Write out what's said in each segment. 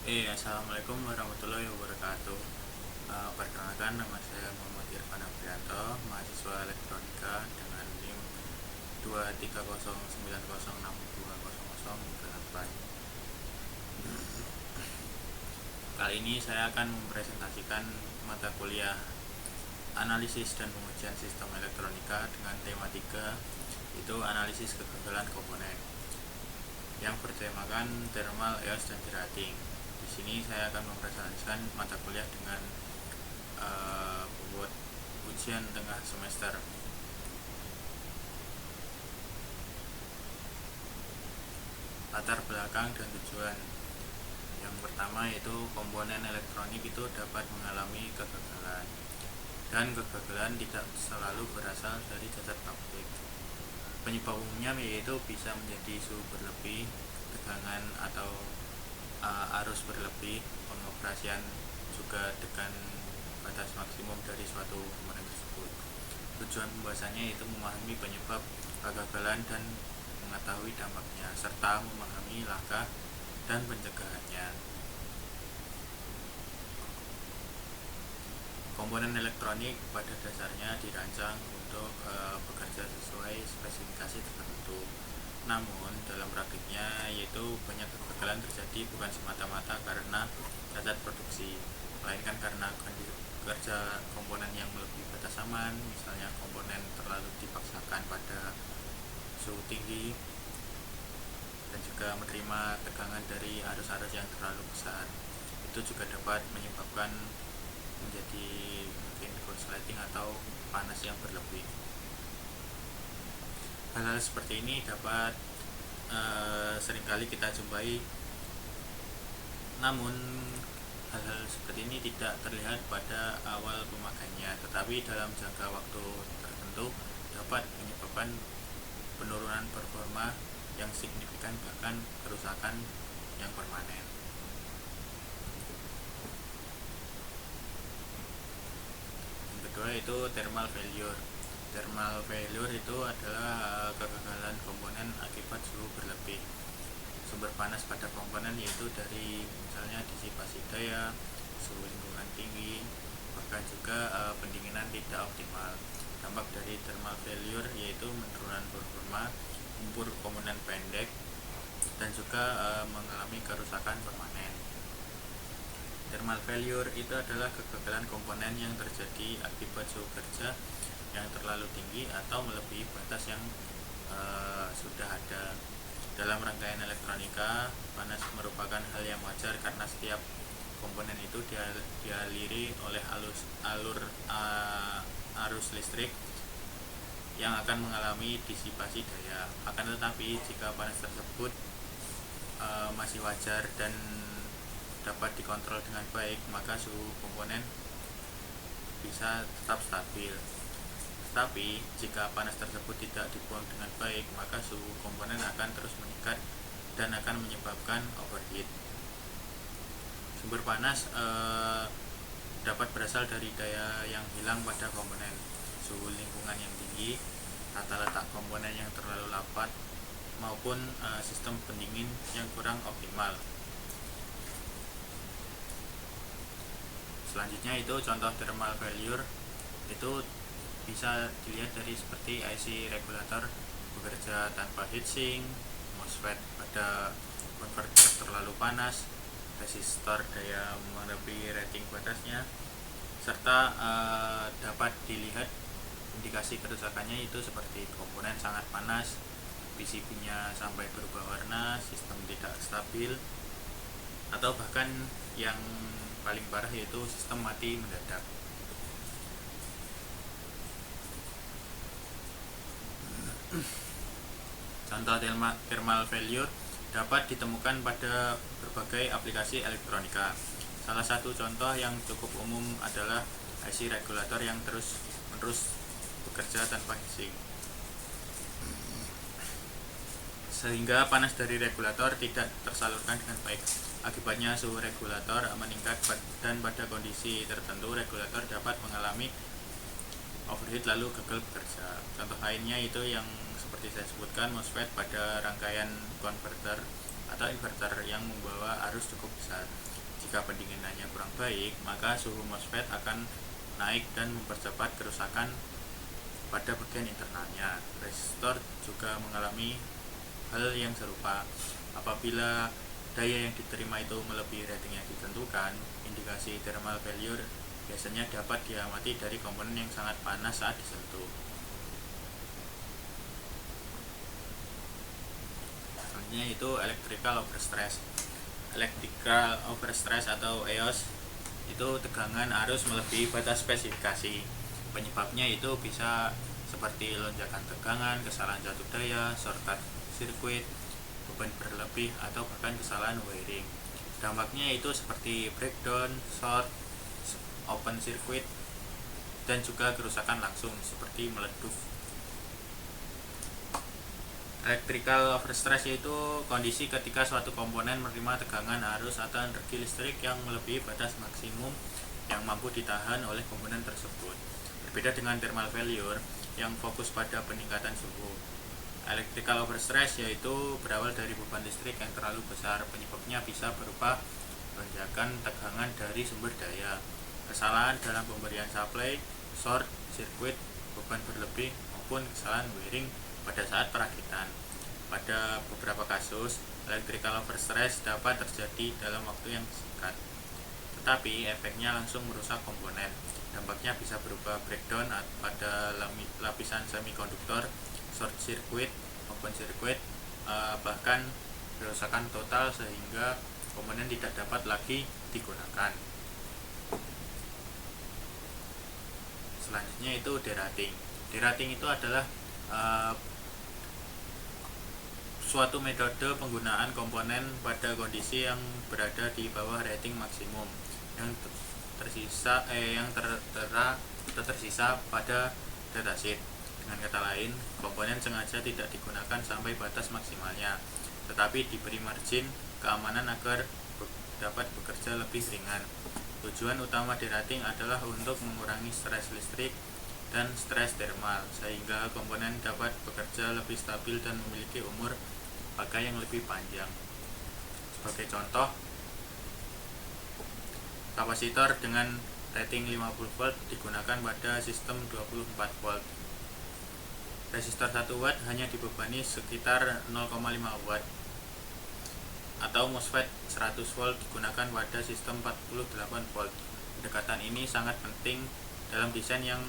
Assalamualaikum warahmatullahi wabarakatuh. Perkenalkan, nama saya Muhammad Irfan Aprianto, mahasiswa elektronika dengan NIM 23090620008. Kali ini saya akan mempresentasikan mata kuliah analisis dan pengujian sistem elektronika dengan tema 3, yaitu analisis kegagalan komponen, yang bertemakan thermal, EOS, dan gerating. Di sini saya akan mempresentasikan mata kuliah dengan bobot ujian tengah semester. Latar belakang dan tujuan. Yang pertama yaitu komponen elektronik itu dapat mengalami kegagalan, dan kegagalan tidak selalu berasal dari cacat pabrik. Penyebab umumnya yaitu bisa menjadi suhu berlebih, tegangan atau arus berlebih, pengoperasian juga dengan batas maksimum dari suatu komponen tersebut. Tujuan pembahasannya itu memahami penyebab kegagalan dan mengetahui dampaknya, serta memahami langkah dan pencegahannya. Komponen elektronik pada dasarnya dirancang untuk bekerja sesuai spesifikasi tertentu. Namun dalam praktiknya yaitu banyak kegagalan terjadi bukan semata-mata karena cacat produksi, melainkan karena kerja komponen yang melebihi batas aman, misalnya komponen terlalu dipaksakan pada suhu tinggi dan juga menerima tegangan dari arus-arus yang terlalu besar. Itu juga dapat menyebabkan menjadi mungkin korsleting atau panas yang berlebih. Hal-hal seperti ini dapat seringkali kita jumpai, namun hal-hal seperti ini tidak terlihat pada awal pemakaiannya, tetapi dalam jangka waktu tertentu dapat menyebabkan penurunan performa yang signifikan, bahkan kerusakan yang permanen. Yang kedua itu thermal failure. Thermal failure itu adalah kegagalan komponen akibat suhu berlebih. Sumber panas pada komponen yaitu dari misalnya disipasi daya, suhu lingkungan tinggi, bahkan juga pendinginan tidak optimal. Dampak dari thermal failure yaitu penurunan performa, umpur komponen pendek, dan juga mengalami kerusakan permanen. Thermal failure itu adalah kegagalan komponen yang terjadi akibat suhu kerja yang terlalu tinggi atau melebihi batas yang sudah ada. Dalam rangkaian elektronika, panas merupakan hal yang wajar karena setiap komponen itu dialiri oleh arus listrik yang akan mengalami disipasi daya. Akan tetapi jika panas tersebut masih wajar dan dapat dikontrol dengan baik, maka suhu komponen bisa tetap stabil. Tetapi jika panas tersebut tidak dibuang dengan baik, maka suhu komponen akan terus meningkat dan akan menyebabkan overheat. Sumber panas dapat berasal dari daya yang hilang pada komponen, suhu lingkungan yang tinggi, tata letak komponen yang terlalu rapat, maupun sistem pendingin yang kurang optimal. Selanjutnya itu contoh thermal failure itu bisa dilihat dari seperti IC regulator bekerja tanpa heatsink, MOSFET pada konverter terlalu panas, resistor daya melebihi rating batasnya, serta dapat dilihat indikasi kerusakannya itu seperti komponen sangat panas, PCB-nya sampai berubah warna, sistem tidak stabil, atau bahkan yang paling parah yaitu sistem mati mendadak. Contoh thermal failure dapat ditemukan pada berbagai aplikasi elektronika. Salah satu contoh yang cukup umum adalah IC regulator yang terus-menerus bekerja tanpa heatsink, sehingga panas dari regulator tidak tersalurkan dengan baik. Akibatnya suhu regulator meningkat dan pada kondisi tertentu regulator dapat mengalami overheat lalu gagal bekerja. Contoh lainnya itu yang seperti saya sebutkan, MOSFET pada rangkaian konverter atau inverter yang membawa arus cukup besar. Jika pendinginannya kurang baik, maka suhu MOSFET akan naik dan mempercepat kerusakan pada bagian internalnya. Resistor juga mengalami hal yang serupa. Apabila daya yang diterima itu melebihi rating yang ditentukan, indikasi thermal failure biasanya dapat diamati dari komponen yang sangat panas saat disentuh. Selanjutnya itu electrical overstress. Electrical overstress atau EOS itu tegangan arus melebihi batas spesifikasi. Penyebabnya itu bisa seperti lonjakan tegangan, kesalahan jatuh daya, short circuit, beban berlebih, atau bahkan kesalahan wiring. Dampaknya itu seperti breakdown, short, open circuit, dan juga kerusakan langsung seperti meleduk. Electrical overstress yaitu kondisi ketika suatu komponen menerima tegangan arus atau energi listrik yang melebihi batas maksimum yang mampu ditahan oleh komponen tersebut. Berbeda dengan thermal failure yang fokus pada peningkatan suhu. Electrical overstress yaitu berawal dari beban listrik yang terlalu besar. Penyebabnya bisa berupa lonjakan tegangan dari sumber daya, kesalahan dalam pemberian supply, short circuit, beban berlebih, maupun kesalahan wiring pada saat perakitan. Pada beberapa kasus, electrical overstress dapat terjadi dalam waktu yang singkat, tetapi efeknya langsung merusak komponen. Dampaknya bisa berupa breakdown pada lapisan semikonduktor, short circuit, open circuit, bahkan kerusakan total sehingga komponen tidak dapat lagi digunakan. Selanjutnya itu derating. Derating itu adalah suatu metode penggunaan komponen pada kondisi yang berada di bawah rating maksimum yang tersisa pada datasheet. Dengan kata lain, komponen sengaja tidak digunakan sampai batas maksimalnya, tetapi diberi margin keamanan agar dapat bekerja lebih ringan. Tujuan utama derating adalah untuk mengurangi stres listrik dan stres thermal, sehingga komponen dapat bekerja lebih stabil dan memiliki umur pakai yang lebih panjang. Sebagai contoh, kapasitor dengan rating 50 volt digunakan pada sistem 24 volt. Resistor 1 watt hanya dibebani sekitar 0,5 watt. Atau MOSFET 100 volt digunakan pada sistem 48 volt. Pendekatan ini sangat penting dalam desain yang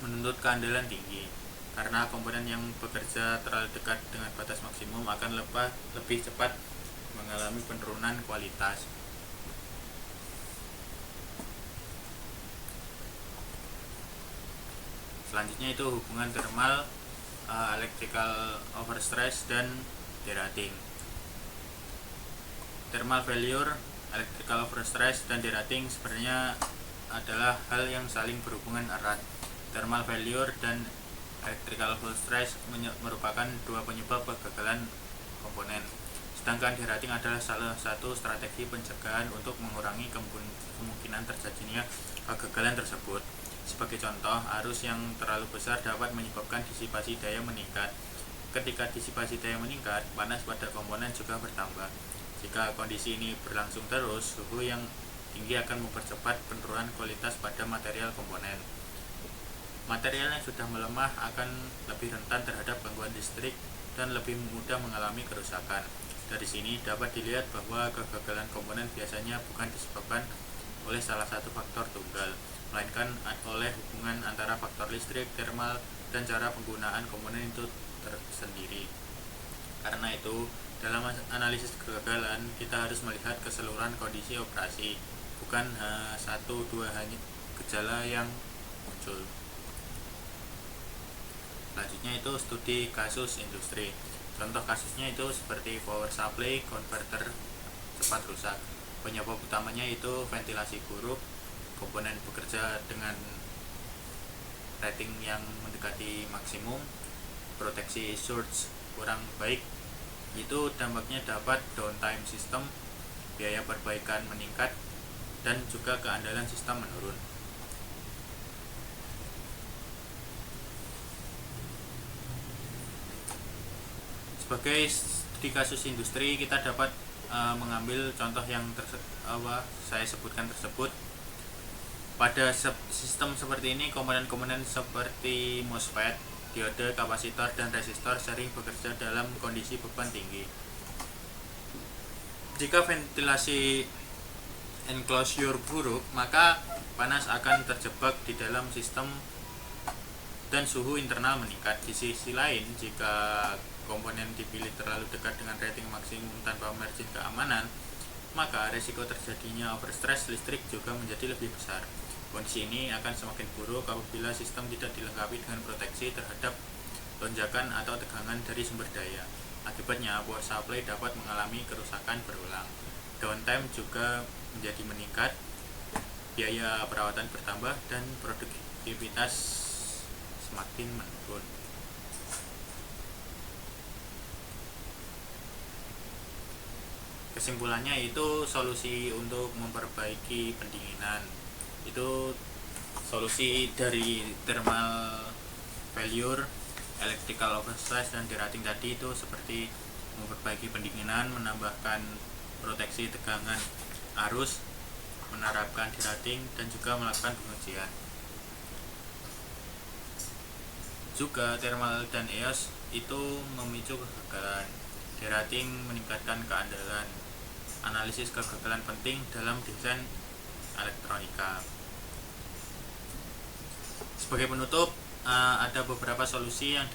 menuntut keandalan tinggi, karena komponen yang bekerja terlalu dekat dengan batas maksimum akan lebih cepat mengalami penurunan kualitas. Selanjutnya itu hubungan thermal, electrical overstress, dan derating. Thermal failure, electrical overstress, dan derating sebenarnya adalah hal yang saling berhubungan erat. Thermal failure dan electrical overstress merupakan dua penyebab kegagalan komponen, sedangkan derating adalah salah satu strategi pencegahan untuk mengurangi kemungkinan terjadinya kegagalan tersebut. Sebagai contoh, arus yang terlalu besar dapat menyebabkan disipasi daya meningkat. Ketika disipasi daya meningkat, panas pada komponen juga bertambah. Jika kondisi ini berlangsung terus, suhu yang tinggi akan mempercepat penurunan kualitas pada material komponen. Material yang sudah melemah akan lebih rentan terhadap gangguan listrik dan lebih mudah mengalami kerusakan. Dari sini dapat dilihat bahwa kegagalan komponen biasanya bukan disebabkan oleh salah satu faktor tunggal, melainkan oleh hubungan antara faktor listrik, thermal, dan cara penggunaan komponen itu tersendiri. Karena itu, dalam analisis kegagalan, kita harus melihat keseluruhan kondisi operasi, bukan satu dua hanya gejala yang muncul. Selanjutnya itu studi kasus industri. Contoh kasusnya itu seperti power supply converter cepat rusak. Penyebab utamanya itu ventilasi buruk, komponen bekerja dengan rating yang mendekati maksimum, proteksi surge kurang baik. Itu dampaknya dapat downtime sistem, biaya perbaikan meningkat, dan juga keandalan sistem menurun. Sebagai di kasus industri kita dapat mengambil contoh yang saya sebutkan tersebut. Pada sistem seperti ini, komponen-komponen seperti MOSFET, diode, kapasitor, dan resistor sering bekerja dalam kondisi beban tinggi. Jika ventilasi enclosure buruk, maka panas akan terjebak di dalam sistem dan suhu internal meningkat. Di sisi lain, jika komponen dipilih terlalu dekat dengan rating maksimum tanpa margin keamanan, maka resiko terjadinya overstress listrik juga menjadi lebih besar. Kondisi ini akan semakin buruk apabila sistem tidak dilengkapi dengan proteksi terhadap lonjakan atau tegangan dari sumber daya. Akibatnya, power supply dapat mengalami kerusakan berulang. Downtime juga menjadi meningkat, biaya perawatan bertambah, dan produktivitas semakin menurun. Kesimpulannya itu solusi untuk memperbaiki pendinginan. Itu solusi dari thermal failure, electrical overstress, dan derating tadi itu seperti memperbaiki pendinginan, menambahkan proteksi tegangan arus, menerapkan derating, dan juga melakukan pengujian. Juga thermal dan EOS itu memicu kegagalan. Derating meningkatkan keandalan. Analisis kegagalan penting dalam desain elektronika. Sebagai penutup, ada beberapa solusi yang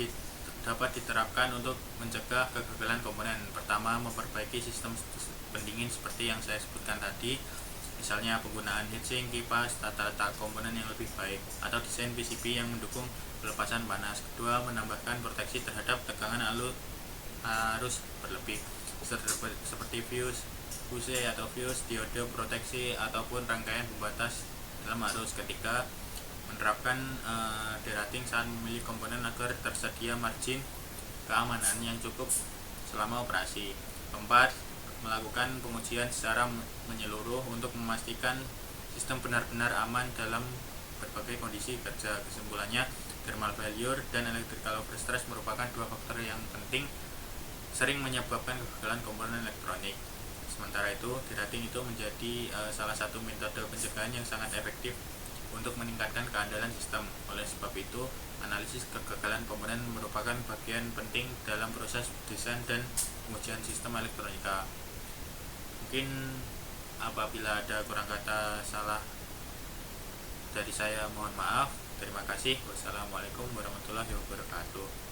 dapat diterapkan untuk mencegah kegagalan komponen. Pertama, memperbaiki sistem pendingin seperti yang saya sebutkan tadi, misalnya penggunaan heatsink, kipas, tata letak komponen yang lebih baik, atau desain PCB yang mendukung pelepasan panas. Kedua, menambahkan proteksi terhadap tegangan arus berlebih seperti fuse atau fuse, diode proteksi, ataupun rangkaian pembatas dalam arus. Ketiga, menerapkan derating saat memilih komponen agar tersedia margin keamanan yang cukup selama operasi. Keempat, melakukan pengujian secara menyeluruh untuk memastikan sistem benar-benar aman dalam berbagai kondisi kerja. Kesimpulannya, thermal failure dan electrical overstress merupakan dua faktor yang penting sering menyebabkan kegagalan komponen elektronik. Sementara itu, derating itu menjadi salah satu metode pencegahan yang sangat efektif untuk meningkatkan keandalan sistem. Oleh sebab itu, analisis kegagalan komponen merupakan bagian penting dalam proses desain dan pengujian sistem elektronika. Mungkin apabila ada kurang kata salah dari saya, mohon maaf. Terima kasih. Wassalamualaikum warahmatullahi wabarakatuh.